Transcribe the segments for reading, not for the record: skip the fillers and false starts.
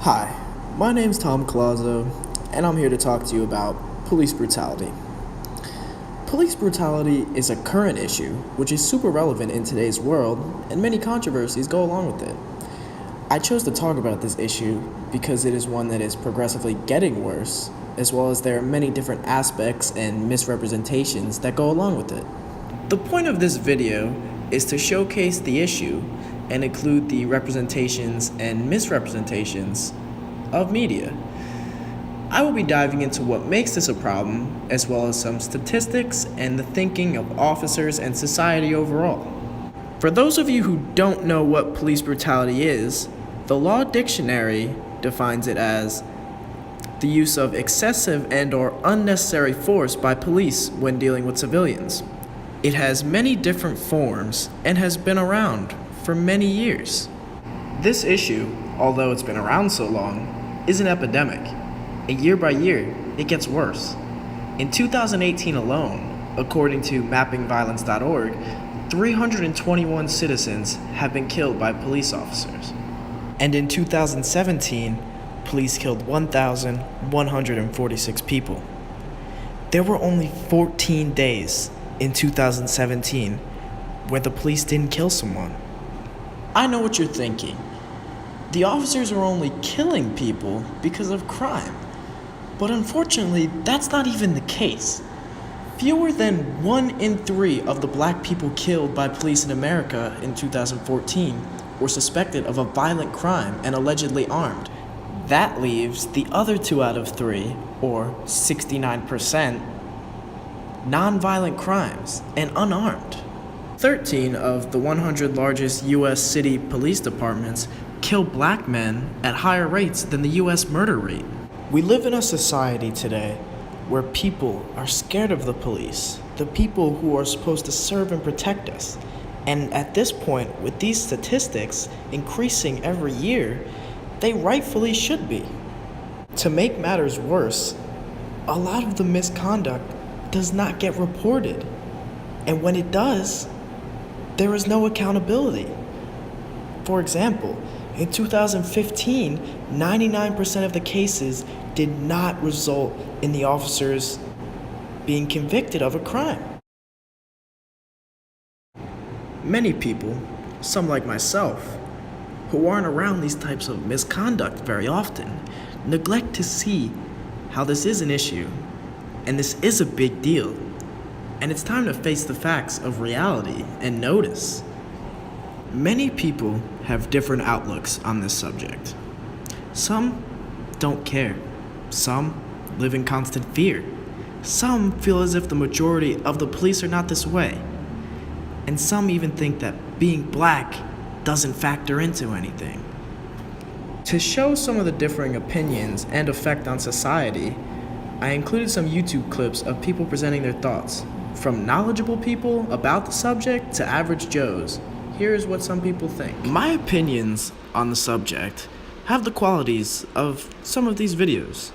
Hi, my name's Tom Colazzo, and I'm here to talk to you about police brutality. Police brutality is a current issue which is super relevant in today's world, and many controversies go along with it. I chose to talk about this issue because it is one that is progressively getting worse, as well as there are many different aspects and misrepresentations that go along with it. The point of this video is to showcase the issue and include the representations and misrepresentations of media. I will be diving into what makes this a problem, as well as some statistics and the thinking of officers and society overall. For those of you who don't know what police brutality is, the Law Dictionary defines it as the use of excessive and/or unnecessary force by police when dealing with civilians. It has many different forms and has been around for many years. This issue, although it's been around so long, is an epidemic, and year by year, it gets worse. In 2018 alone, according to mappingviolence.org, 321 citizens have been killed by police officers. And in 2017, police killed 1,146 people. There were only 14 days in 2017 where the police didn't kill someone. I know what you're thinking. The officers are only killing people because of crime. But unfortunately, that's not even the case. Fewer than 1 in 3 of the black people killed by police in America in 2014 were suspected of a violent crime and allegedly armed. That leaves the other 2 out of 3, or 69%, non-violent crimes and unarmed. 13 of the 100 largest U.S. city police departments kill black men at higher rates than the U.S. murder rate. We live in a society today where people are scared of the police, the people who are supposed to serve and protect us. And at this point, with these statistics increasing every year, they rightfully should be. To make matters worse, a lot of the misconduct does not get reported. And when it does, there is no accountability. For example, in 2015, 99% of the cases did not result in the officers being convicted of a crime. Many people, some like myself, who aren't around these types of misconduct very often, neglect to see how this is an issue, and this is a big deal. And it's time to face the facts of reality and notice. Many people have different outlooks on this subject. Some don't care. Some live in constant fear. Some feel as if the majority of the police are not this way. And some even think that being black doesn't factor into anything. To show some of the differing opinions and effect on society, I included some YouTube clips of people presenting their thoughts. From knowledgeable people about the subject to average Joes, here's what some people think. My opinions on the subject have the qualities of some of these videos.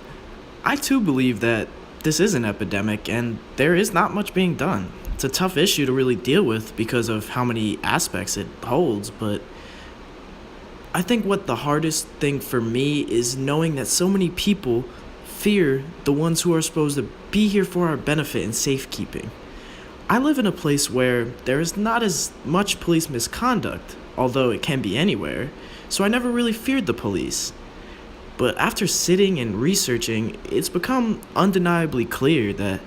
I too believe that this is an epidemic and there is not much being done. It's a tough issue to really deal with because of how many aspects it holds, but I think what the hardest thing for me is knowing that so many people fear the ones who are supposed to be here for our benefit and safekeeping. I live in a place where there is not as much police misconduct, although it can be anywhere, so I never really feared the police. But after sitting and researching, it's become undeniably clear that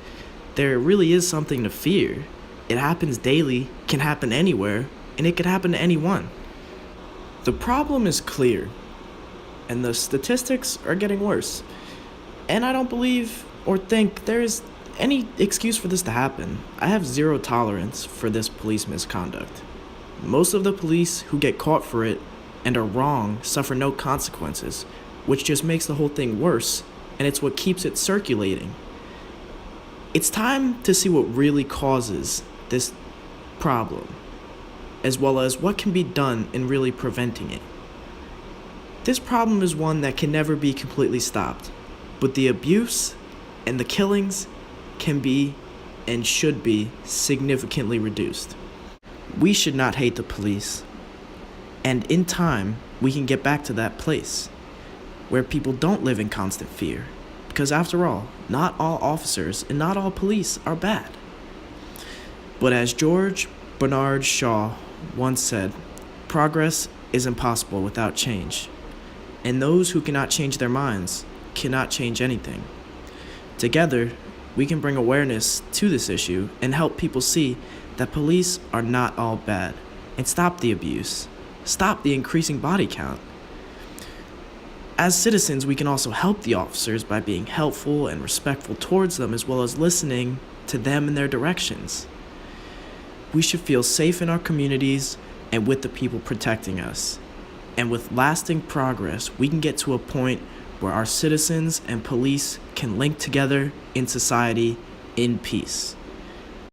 there really is something to fear. It happens daily, can happen anywhere, and it could happen to anyone. The problem is clear, and the statistics are getting worse. And I don't believe or think there is any excuse for this to happen. I have zero tolerance for this police misconduct. Most of the police who get caught for it and are wrong suffer no consequences, which just makes the whole thing worse, and it's what keeps it circulating. It's time to see what really causes this problem, as well as what can be done in really preventing it. This problem is one that can never be completely stopped, but the abuse and the killings can be and should be significantly reduced. We should not hate the police, and in time, we can get back to that place. where people don't live in constant fear. Because after all, not all officers and not all police are bad. But as George Bernard Shaw once said, progress is impossible without change. And those who cannot change their minds cannot change anything. Together, we can bring awareness to this issue and help people see that police are not all bad and stop the abuse, stop the increasing body count. As citizens, we can also help the officers by being helpful and respectful towards them, as well as listening to them and their directions. We should feel safe in our communities and with the people protecting us. And with lasting progress, we can get to a point where our citizens and police can link together in society in peace.